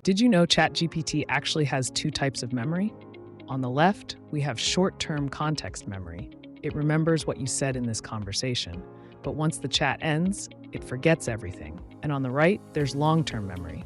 Did you know ChatGPT actually has two types of memory? On the left, we have short-term context memory. It remembers what you said in this conversation, but once the chat ends, it forgets everything. And on the right, there's long-term memory.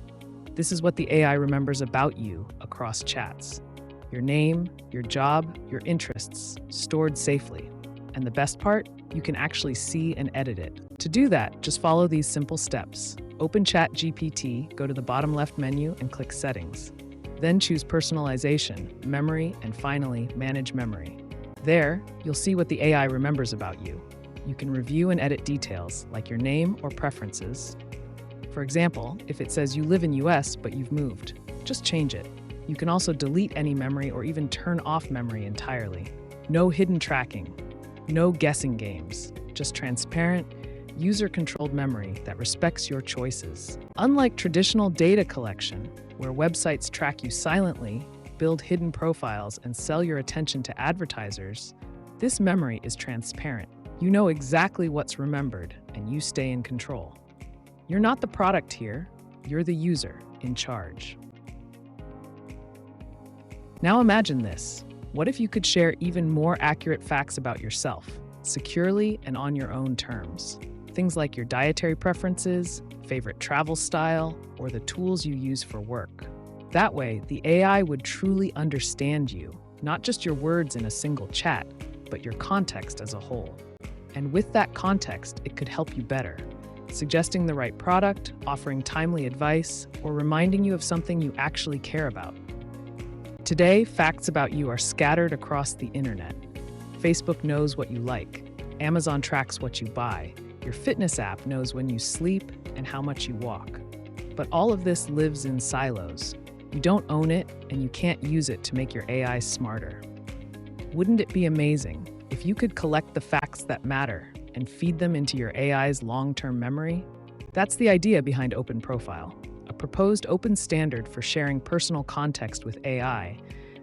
This is what the AI remembers about you across chats. Your name, your job, your interests, stored safely. And the best part? You can actually see and edit it. To do that, just follow these simple steps. Open ChatGPT, go to the bottom left menu and click Settings. Then choose Personalization, Memory, and finally, Manage Memory. There, you'll see what the AI remembers about you. You can review and edit details, like your name or preferences. For example, if it says you live in US but you've moved, just change it. You can also delete any memory or even turn off memory entirely. No hidden tracking, no guessing games, just transparent, user-controlled memory that respects your choices. Unlike traditional data collection, where websites track you silently, build hidden profiles, and sell your attention to advertisers, this memory is transparent. You know exactly what's remembered, and you stay in control. You're not the product here, you're the user in charge. Now imagine this. What if you could share even more accurate facts about yourself, securely and on your own terms? Things like your dietary preferences, favorite travel style, or the tools you use for work. That way, the AI would truly understand you, not just your words in a single chat, but your context as a whole. And with that context, it could help you better, suggesting the right product, offering timely advice, or reminding you of something you actually care about. Today, facts about you are scattered across the internet. Facebook knows what you like. Amazon tracks what you buy. Your fitness app knows when you sleep and how much you walk. But all of this lives in silos. You don't own it, and you can't use it to make your AI smarter. Wouldn't it be amazing if you could collect the facts that matter and feed them into your AI's long-term memory? That's the idea behind OpenProfile, a proposed open standard for sharing personal context with AI,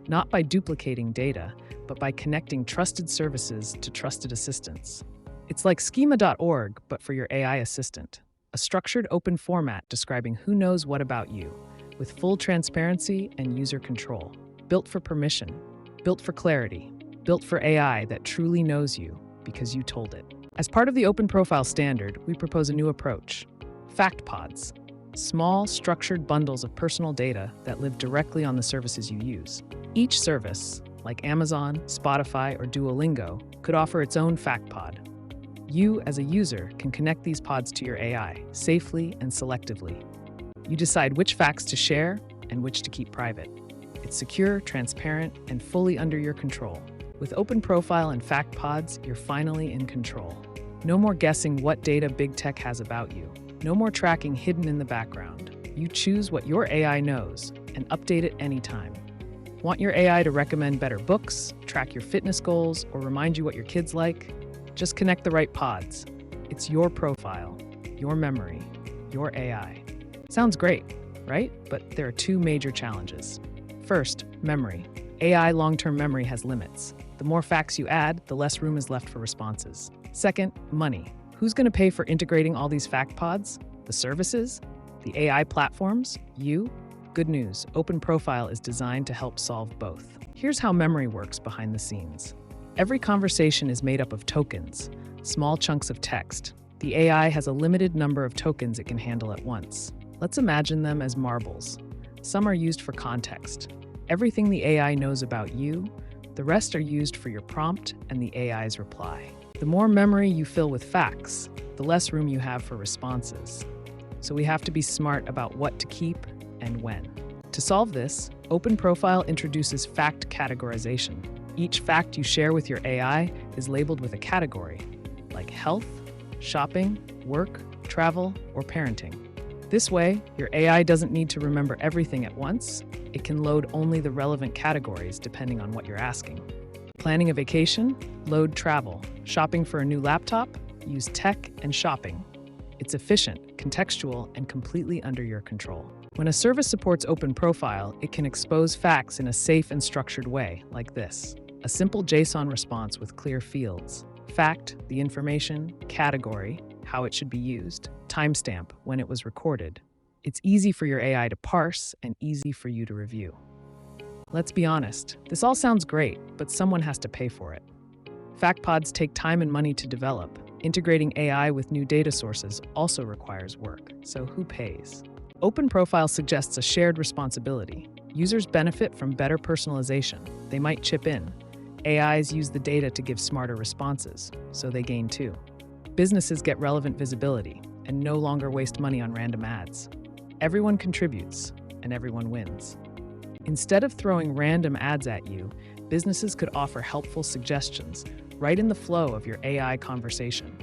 not by duplicating data, but by connecting trusted services to trusted assistants. It's like schema.org, but for your AI assistant. A structured open format describing who knows what about you, with full transparency and user control. Built for permission, built for clarity, built for AI that truly knows you because you told it. As part of the Open Profile standard, we propose a new approach. Fact pods. Small, structured bundles of personal data that live directly on the services you use. Each service, like Amazon, Spotify, or Duolingo, could offer its own fact pod. You, as a user, can connect these pods to your AI safely and selectively. You decide which facts to share and which to keep private. It's secure, transparent, and fully under your control. With Open Profile and Fact Pods, you're finally in control. No more guessing what data big tech has about you. No more tracking hidden in the background. You choose what your AI knows and update it anytime. Want your AI to recommend better books, track your fitness goals, or remind you what your kids like? Just connect the right pods. It's your profile, your memory, your AI. Sounds great, right? But there are two major challenges. First, memory. AI long-term memory has limits. The more facts you add, the less room is left for responses. Second, money. Who's going to pay for integrating all these fact pods? The services? The AI platforms? You? Good news, OpenProfile is designed to help solve both. Here's how memory works behind the scenes. Every conversation is made up of tokens, small chunks of text. The AI has a limited number of tokens it can handle at once. Let's imagine them as marbles. Some are used for context. Everything the AI knows about you, the rest are used for your prompt and the AI's reply. The more memory you fill with facts, the less room you have for responses. So we have to be smart about what to keep and when. To solve this, OpenProfile introduces fact categorization. Each fact you share with your AI is labeled with a category, like health, shopping, work, travel, or parenting. This way, your AI doesn't need to remember everything at once. It can load only the relevant categories depending on what you're asking. Planning a vacation? Load travel. Shopping for a new laptop? Use tech and shopping. It's efficient, contextual, and completely under your control. When a service supports OpenProfile, it can expose facts in a safe and structured way, like this. A simple JSON response with clear fields. Fact, the information, category, how it should be used, timestamp, when it was recorded. It's easy for your AI to parse and easy for you to review. Let's be honest, this all sounds great, but someone has to pay for it. FactPods take time and money to develop. Integrating AI with new data sources also requires work, so who pays? OpenProfile suggests a shared responsibility. Users benefit from better personalization. They might chip in. AIs use the data to give smarter responses, so they gain too. Businesses get relevant visibility and no longer waste money on random ads. Everyone contributes, and everyone wins. Instead of throwing random ads at you, businesses could offer helpful suggestions right in the flow of your AI conversation.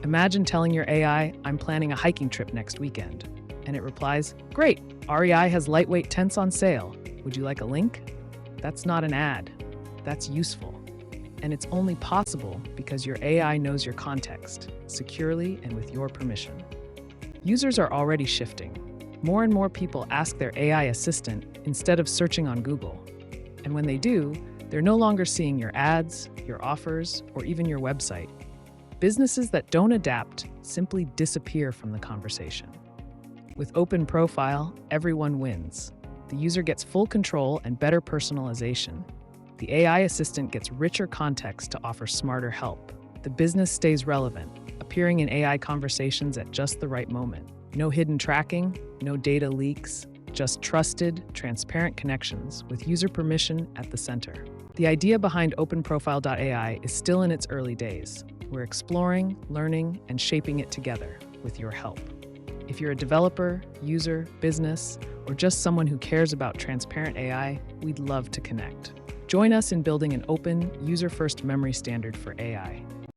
Imagine telling your AI, "I'm planning a hiking trip next weekend." And it replies, "Great, REI has lightweight tents on sale. Would you like a link?" That's not an ad. That's useful. And it's only possible because your AI knows your context, securely and with your permission. Users are already shifting. More and more people ask their AI assistant instead of searching on Google. And when they do, they're no longer seeing your ads, your offers, or even your website. Businesses that don't adapt simply disappear from the conversation. With OpenProfile, everyone wins. The user gets full control and better personalization. The AI assistant gets richer context to offer smarter help. The business stays relevant, appearing in AI conversations at just the right moment. No hidden tracking, no data leaks, just trusted, transparent connections with user permission at the center. The idea behind OpenProfile.AI is still in its early days. We're exploring, learning, and shaping it together with your help. If you're a developer, user, business, or just someone who cares about transparent AI, we'd love to connect. Join us in building an open, user-first memory standard for AI.